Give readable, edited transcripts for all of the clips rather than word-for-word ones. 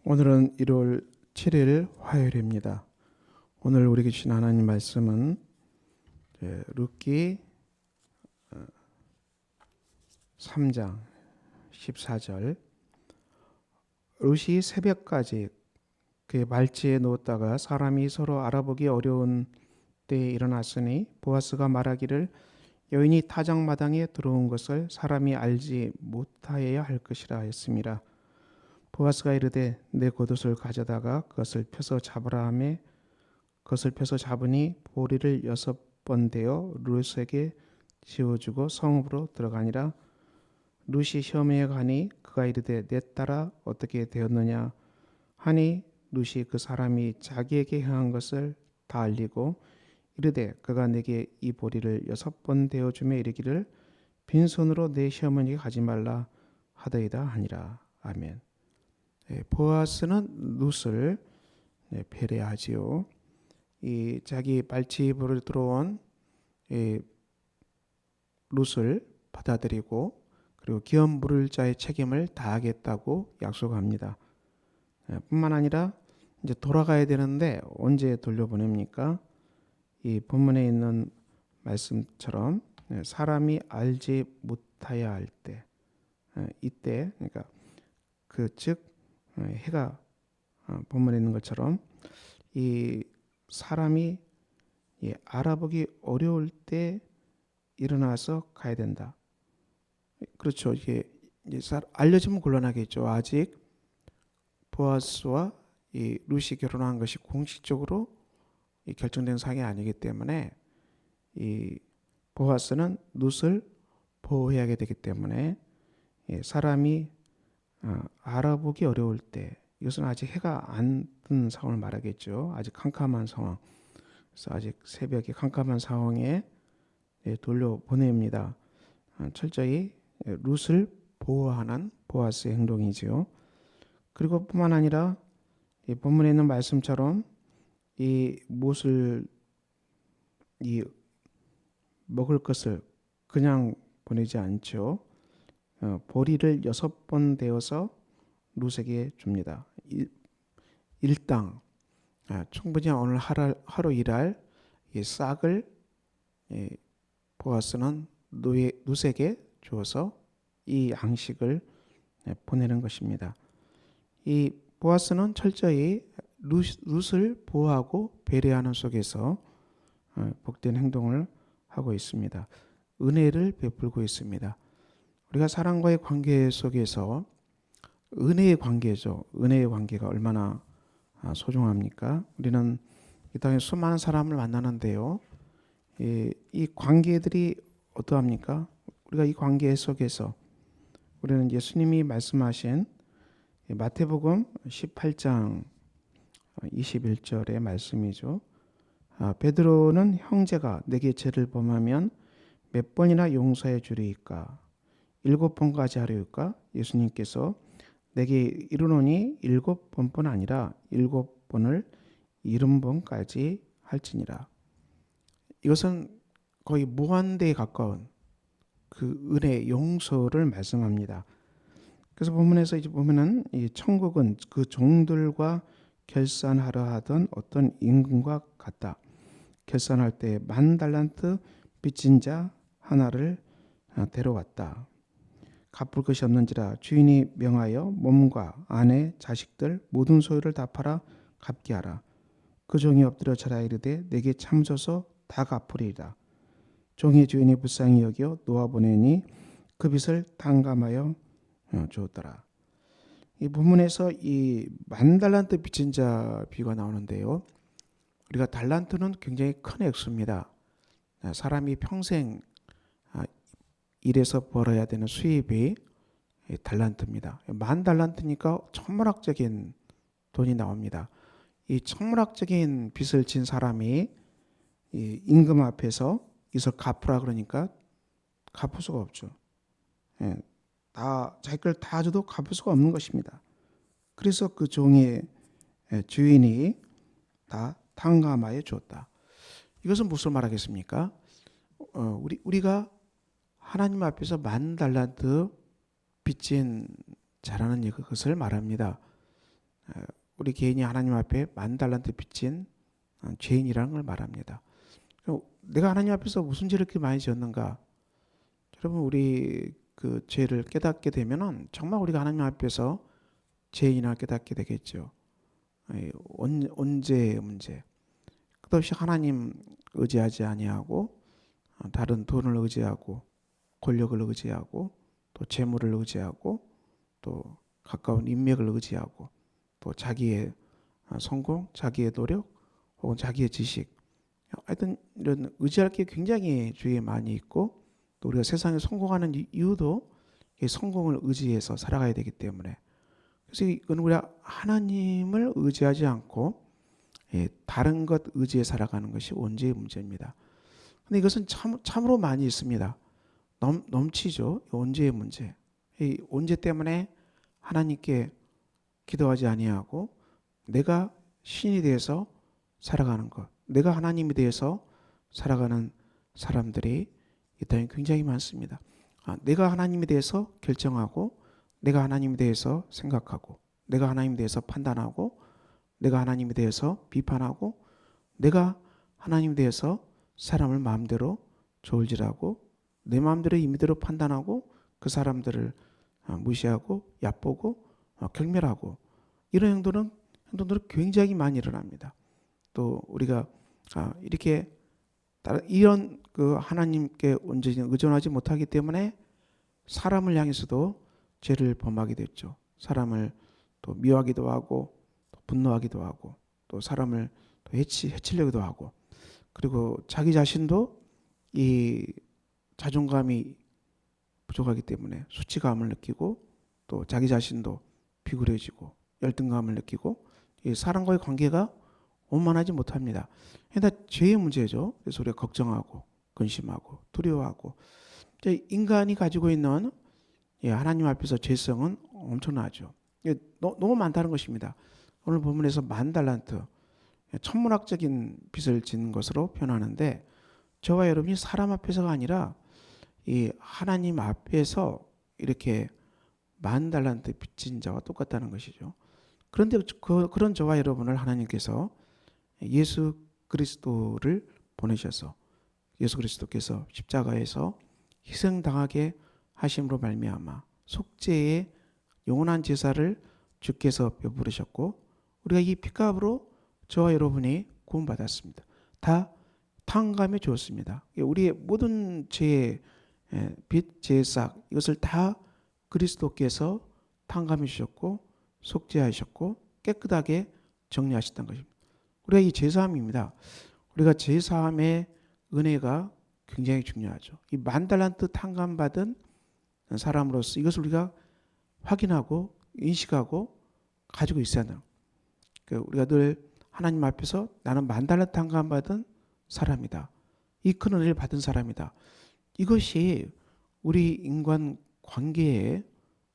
오늘은 1월 7일 화요일입니다. 오늘 우리에게 주신 하나님 말씀은 룻기 3장 14절. 룻이 새벽까지 그의 말지에 누웠다가 사람이 서로 알아보기 어려운 때에 일어났으니 보아스가 말하기를 여인이 타작마당에 들어온 것을 사람이 알지 못하여야 할 것이라 했습니다. 보아스가 이르되 내 겉옷을 가져다가 그것을 펴서 잡으라 하매 그것을 펴서 잡으니 보리를 6번 대어 룻에게 지어주고 성읍으로 들어가니라. 룻이 시험에 가니 그가 이르되 내 딸아 어떻게 되었느냐 하니 룻이 그 사람이 자기에게 행한 것을 다 알리고 이르되 그가 내게 이 보리를 6번 대어주며 이르기를 빈손으로 내 시어머니에게 가지 말라 하더이다 하니라. 아멘. 보아스는 룻을 배려하지요. 이 자기 발치입으로 들어온 룻을 받아들이고 그리고 기업 물을 자의 책임을 다하겠다고 약속합니다. 뿐만 아니라 이제 돌아가야 되는데 언제 돌려보냅니까? 이 본문에 있는 말씀처럼 사람이 알지 못하여야 할 때, 이때 그러니까 즉 해가 본문에 있는 것처럼 이 사람이 알아보기 어려울 때 일어나서 가야 된다. 그렇죠. 이게 알려지면 곤란하겠죠. 아직 보아스와 이 룻이 결혼한 것이 공식적으로 결정된 사항이 아니기 때문에 이 보아스는 룻을 보호해야 되기 때문에 사람이 알아보기 어려울 때, 이것은 아직 해가 안 뜬 상황을 말하겠죠. 아직 캄캄한 상황. 그래서 아직 새벽에 캄캄한 상황에 돌려보냅니다. 철저히 룻을 보호하는 보아스의 행동이지요. 그리고 뿐만 아니라 이 본문에 있는 말씀처럼 이 못을 먹을 것을 그냥 보내지 않죠. 보리를 6번 되어서 룻에게 줍니다. 일당 충분히 오늘 하루 일할 이 싹을 보아스는 룻에게 주어서 이 양식을 보내는 것입니다. 이 보아스는 철저히 룻을 보호하고 배려하는 속에서 복된 행동을 하고 있습니다. 은혜를 베풀고 있습니다. 우리가 사람과의 관계 속에서 은혜의 관계죠. 은혜의 관계가 얼마나 소중합니까? 우리는 이 땅에 수많은 사람을 만나는데요. 이 관계들이 어떠합니까? 우리가 이 관계 속에서 우리는 예수님이 말씀하신 마태복음 18장 21절의 말씀이죠. 베드로는 형제가 내게 죄를 범하면 몇 번이나 용서해 주리이까? 7번까지 하리이까? 예수님께서 내게 이르노니 7번뿐 아니라 7번을 70번까지 할지니라. 이것은 거의 무한대에 가까운 그 은혜 용서를 말씀합니다. 그래서 본문에서 이제 보면은 이 천국은 그 종들과 결산하려 하던 어떤 임금과 같다. 결산할 때 10,000달란트 빚진 자 하나를 데려왔다. 갚을 것이 없는지라 주인이 명하여 몸과 아내 자식들 모든 소유를 다 팔아 갚게 하라. 그 종이 엎드려 절하 이르되 내게 참소서 다 갚으리이다. 종의 주인이 불쌍히 여겨 놓아보내니 그 빚을 탕감하여 주었더라. 이 본문에서 이 10,000달란트 빚진 자 비유가 나오는데요. 우리가 달란트는 굉장히 큰 액수입니다. 사람이 평생 일해서 벌어야 되는 수입이 달란트입니다. 10,000달란트니까 천문학적인 돈이 나옵니다. 이 천문학적인 빚을 진 사람이 이 임금 앞에서 이것을 갚으라 그러니까 갚을 수가 없죠. 다 자기 걸 다 줘도 갚을 수가 없는 것입니다. 그래서 그 종의 주인이 다 탕감하여 주었다. 이것은 무슨 말하겠습니까? 우리가 하나님 앞에서 10,000달란트 빚진 자라는 것을 말합니다. 우리 개인이 하나님 앞에 10,000달란트 빚진 죄인이라는 걸 말합니다. 내가 하나님 앞에서 무슨 죄를 그렇게 많이 지었는가? 여러분, 우리 그 죄를 깨닫게 되면은 정말 우리가 하나님 앞에서 죄인을 깨닫게 되겠죠. 언제의 문제. 끝없이 하나님 의지하지 아니하고 다른 돈을 의지하고 권력을 의지하고 또 재물을 의지하고 또 가까운 인맥을 의지하고 또 자기의 성공, 자기의 노력 혹은 자기의 지식, 하여튼 이런 의지할 게 굉장히 주위에 많이 있고, 또 우리가 세상에 성공하는 이유도 이 성공을 의지해서 살아가야 되기 때문에, 그래서 이건 우리가 하나님을 의지하지 않고 다른 것 의지해 살아가는 것이 원죄의 문제입니다. 근데 이것은 참으로 많이 있습니다. 넘치죠. 원죄의 문제. 이 원죄 때문에 하나님께 기도하지 아니하고 내가 신이 되어서 살아가는 것, 내가 하나님이 되어서 살아가는 사람들이 이 땅에 굉장히 많습니다. 내가 하나님에 대해서 결정하고, 내가 하나님에 대해서 생각하고, 내가 하나님에 대해서 판단하고, 내가 하나님에 대해서 비판하고, 내가 하나님에 대해서 사람을 마음대로 저울질하고, 내 마음대로 임의대로 판단하고, 그 사람들을 무시하고 얕보고 경멸하고, 이런 행동들은 굉장히 많이 일어납니다. 또 우리가 이렇게 이런 그 하나님께 온전히 의존하지 못하기 때문에 사람을 향해서도 죄를 범하게 됐죠. 사람을 또 미워하기도 하고 또 분노하기도 하고 또 사람을 또 해치려기도 하고, 그리고 자기 자신도 이 자존감이 부족하기 때문에 수치감을 느끼고 또 자기 자신도 비굴해지고 열등감을 느끼고 이 사람과의 관계가 원만하지 못합니다. 다 죄의 문제죠. 그래서 우리가 걱정하고 근심하고 두려워하고, 인간이 가지고 있는 하나님 앞에서 죄성은 엄청나죠. 너무 많다는 것입니다. 오늘 본문에서 10,000달란트, 천문학적인 빚을 진 것으로 표현하는데, 저와 여러분이 사람 앞에서가 아니라 이 하나님 앞에서 이렇게 10,000달란트 빚진 자와 똑같다는 것이죠. 그런데 그런 저와 여러분을 하나님께서 예수 그리스도를 보내셔서, 예수 그리스도께서 십자가에서 희생당하게 하심으로 말미암아 속죄의 영원한 제사를 주께서 베푸르셨고, 우리가 이 핏값으로 저와 여러분이 구원받았습니다. 다 탕감해 주었습니다. 우리의 모든 죄의 빚, 죄의 싹, 이것을 다 그리스도께서 탕감해 주셨고 속죄하셨고 깨끗하게 정리하셨다는 것입니다. 우리가 이 제사함입니다. 우리가 제사함의 은혜가 굉장히 중요하죠. 이 10,000달란트 탕감받은 사람으로서 이것을 우리가 확인하고 인식하고 가지고 있어야 한다. 우리가 늘 하나님 앞에서 나는 10,000달란트 탕감받은 사람이다. 이 큰 은혜를 받은 사람이다. 이것이 우리 인간 관계의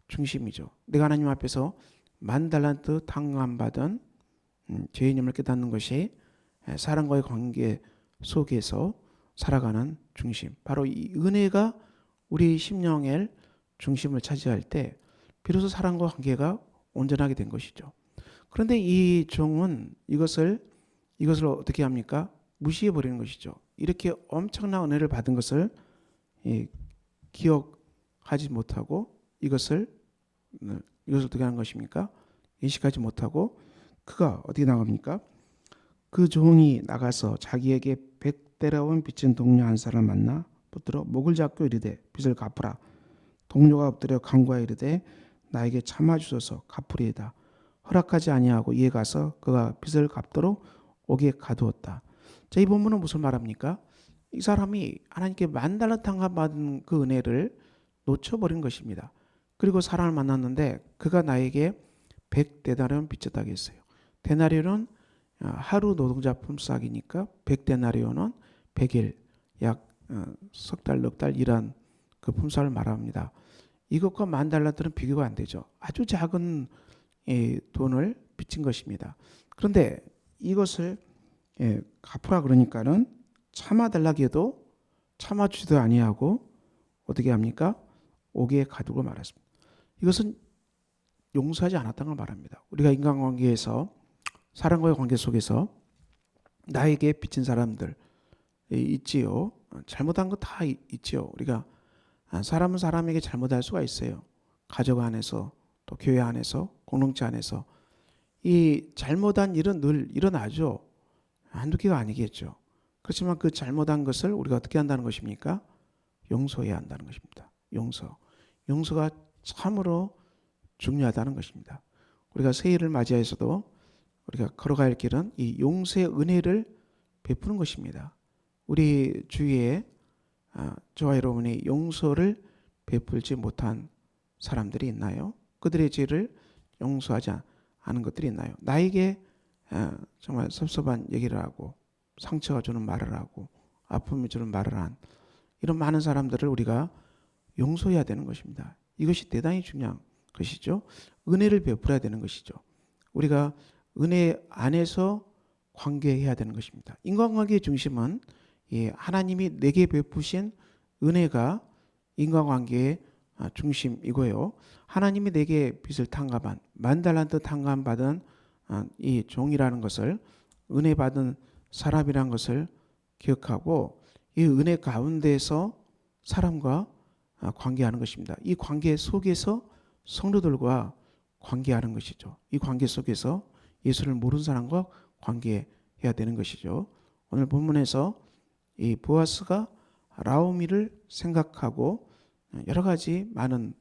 중심이죠. 내가 하나님 앞에서 10,000달란트 탕감받은 죄인임을 깨닫는 것이 사람과의 관계 속에서 살아가는 중심, 바로 이 은혜가 우리 심령의 중심을 차지할 때 비로소 사람과 관계가 온전하게 된 것이죠. 그런데 이 종은 이것을 어떻게 합니까? 무시해 버리는 것이죠. 이렇게 엄청난 은혜를 받은 것을 기억하지 못하고 이것을 어떻게 하는 것입니까? 인식하지 못하고 그가 어떻게 나갑니까? 그 종이 나가서 자기에게 100데나리온 빚진 동료 한 사람을 만나 붙들어 목을 잡고 이르되 빚을 갚으라. 동료가 엎드려 간구하여 이르되 나에게 참아주소서 갚으리이다. 허락하지 아니하고 이에 가서 그가 빚을 갚도록 옥에 가두었다. 자, 이 본문은 무슨 말합니까? 이 사람이 하나님께 10,000달러 탕감받은 그 은혜를 놓쳐버린 것입니다. 그리고 사람을 만났는데 그가 나에게 100데나리온 빚졌다고 했어요. 데나리온은 하루 노동자 품삯이니까 100데나리온은 100일, 약 석 달, 넉 달 일한 그 품삯을 말합니다. 이것과 10,000달러들은 비교가 안 되죠. 아주 작은 돈을 빚진 것입니다. 그런데 이것을 갚으라 그러니까는 참아달라고 해도 참아주지도 아니하고 어떻게 합니까? 옥에 가두고 말았습니다. 이것은 용서하지 않았던 걸 말합니다. 우리가 인간관계에서 사람과의 관계 속에서 나에게 빚진 사람들 있지요. 잘못한 거 다 있지요. 우리가 사람은 사람에게 잘못할 수가 있어요. 가족 안에서 또 교회 안에서 공동체 안에서 이 잘못한 일은 늘 일어나죠. 한두 개가 아니겠죠. 그렇지만 그 잘못한 것을 우리가 어떻게 한다는 것입니까? 용서해야 한다는 것입니다. 용서가 참으로 중요하다는 것입니다. 우리가 새해를 맞이해서도 우리가 걸어갈 길은 이 용서의 은혜를 베푸는 것입니다. 우리 주위에 저와 여러분이 용서를 베풀지 못한 사람들이 있나요? 그들의 죄를 용서하지 않은 것들이 있나요? 나에게 정말 섭섭한 얘기를 하고 상처가 주는 말을 하고 아픔이 주는 말을 한 이런 많은 사람들을 우리가 용서해야 되는 것입니다. 이것이 대단히 중요한 것이죠. 은혜를 베풀어야 되는 것이죠. 우리가 은혜 안에서 관계해야 되는 것입니다. 인간관계의 중심은 하나님이 내게 베푸신 은혜가 인간관계의 중심이고요. 하나님이 내게 빚을 탕감한 10,000달란트 탕감받은 이 종이라는 것을 은혜 받은 사람이라는 것을 기억하고 이 은혜 가운데에서 사람과 관계하는 것입니다. 이 관계 속에서 성도들과 관계하는 것이죠. 이 관계 속에서 예수를 모르는 사람과 관계해야 되는 것이죠. 오늘 본문에서 이 보아스가 라오미를 생각하고 여러 가지 많은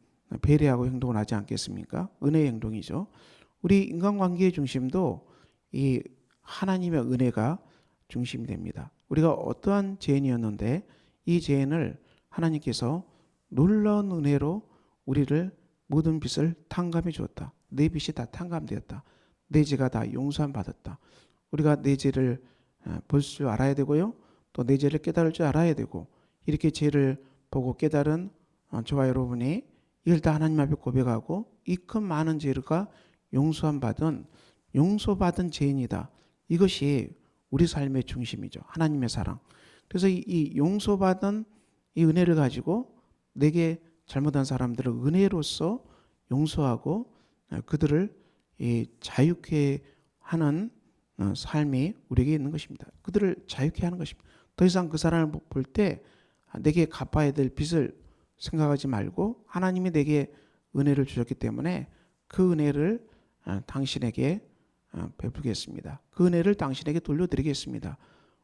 배려하고 행동을 하지 않겠습니까? 은혜의 행동이죠. 우리 인간관계의 중심도 이 하나님의 은혜가 중심이 됩니다. 우리가 어떠한 죄인이었는데 이 죄인을 하나님께서 놀라운 은혜로 우리를 모든 빚을 탕감해 주었다. 내 빚이 다 탕감되었다. 내 죄가 다 용서함 받았다. 우리가 내 죄를 볼 줄 알아야 되고요. 또 내 죄를 깨달을 줄 알아야 되고 이렇게 죄를 보고 깨달은 저와 여러분이 이걸 다 하나님 앞에 고백하고 이 큰 많은 죄가 용서받은 죄인이다. 이것이 우리 삶의 중심이죠. 하나님의 사랑. 그래서 이 용서받은 이 은혜를 가지고 내게 잘못한 사람들을 은혜로서 용서하고 그들을 자유케 하는 삶이 우리에게 있는 것입니다. 그들을 자유케 하는 것입니다. 더 이상 그 사람을 볼 때 내게 갚아야 될 빚을 생각하지 말고 하나님이 내게 은혜를 주셨기 때문에 그 은혜를 당신에게 베풀겠습니다. 그 은혜를 당신에게 돌려드리겠습니다.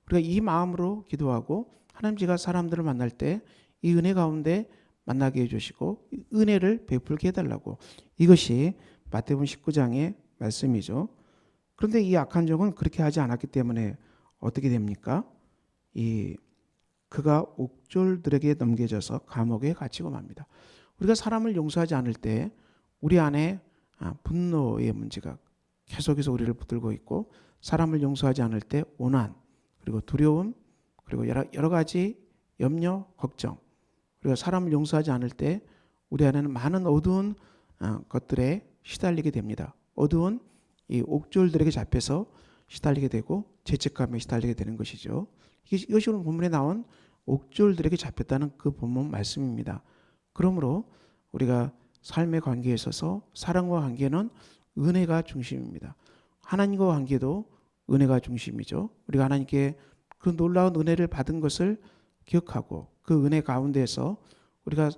우리가 이 마음으로 기도하고 하나님 제가 사람들을 만날 때 이 은혜 가운데 만나게 해주시고 은혜를 베풀게 해달라고 이것이 마태복음 19장의 말씀이죠. 그런데 이 악한 종은 그렇게 하지 않았기 때문에 어떻게 됩니까? 그가 옥졸들에게 넘겨져서 감옥에 갇히고 맙니다. 우리가 사람을 용서하지 않을 때 우리 안에 분노의 문제가 계속해서 우리를 붙들고 있고 사람을 용서하지 않을 때 오난 그리고 두려움 그리고 여러 가지 염려, 걱정 그리고 사람을 용서하지 않을 때 우리 안에는 많은 어두운 것들에 시달리게 됩니다. 어두운 이 옥졸들에게 잡혀서 시달리게 되고 죄책감에 시달리게 되는 것이죠. 이것이 오늘 본문에 나온 옥졸들에게 잡혔다는 그 본문 말씀입니다. 그러므로 우리가 삶의 관계에 있어서 사랑과 관계는 은혜가 중심입니다. 하나님과 관계도 은혜가 중심이죠. 우리가 하나님께 그 놀라운 은혜를 받은 것을 기억하고 그 은혜 가운데서 우리가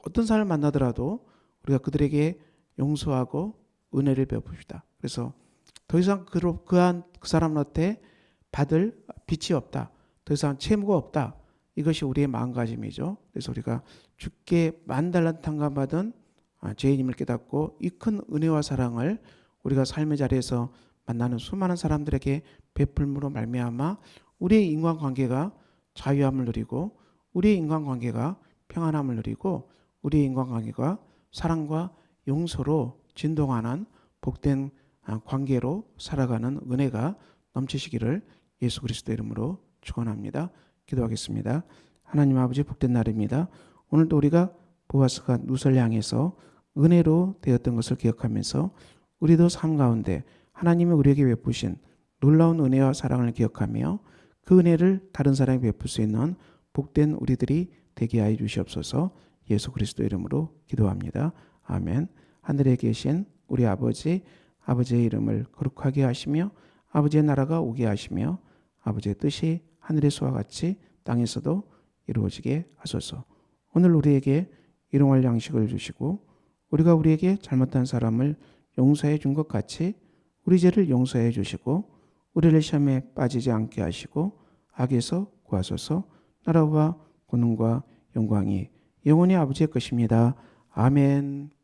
어떤 사람을 만나더라도 우리가 그들에게 용서하고 은혜를 베풉시다. 그래서 더 이상 그 사람한테 받을 빚이 없다. 더 이상 채무가 없다. 이것이 우리의 마음가짐이죠. 그래서 우리가 주께 10,000달란트 탕감받은 죄인임을 깨닫고 이 큰 은혜와 사랑을 우리가 삶의 자리에서 만나는 수많은 사람들에게 베풀므로 말미암아 우리의 인간관계가 자유함을 누리고 우리의 인간관계가 평안함을 누리고 우리의 인간관계가 사랑과 용서로 진동하는 복된 관계로 살아가는 은혜가 넘치시기를 예수 그리스도 이름으로 축원합니다. 기도하겠습니다. 하나님 아버지 복된 날입니다. 오늘도 우리가 보아스가 룻을 향해서 은혜로 되었던 것을 기억하면서 우리도 삶 가운데 하나님이 우리에게 베푸신 놀라운 은혜와 사랑을 기억하며 그 은혜를 다른 사람에게 베풀 수 있는 복된 우리들이 되게 하여 주시옵소서. 예수 그리스도 이름으로 기도합니다. 아멘. 하늘에 계신 우리 아버지의 이름을 거룩하게 하시며 아버지의 나라가 오게 하시며 아버지의 뜻이 하늘에서와 같이 땅에서도 이루어지게 하소서. 오늘 우리에게 일용할 양식을 주시고 우리가 우리에게 잘못한 사람을 용서해 준 것 같이 우리 죄를 용서해 주시고 우리를 시험에 빠지지 않게 하시고 악에서 구하소서. 나라와 권능과 영광이 영원히 아버지의 것입니다. 아멘.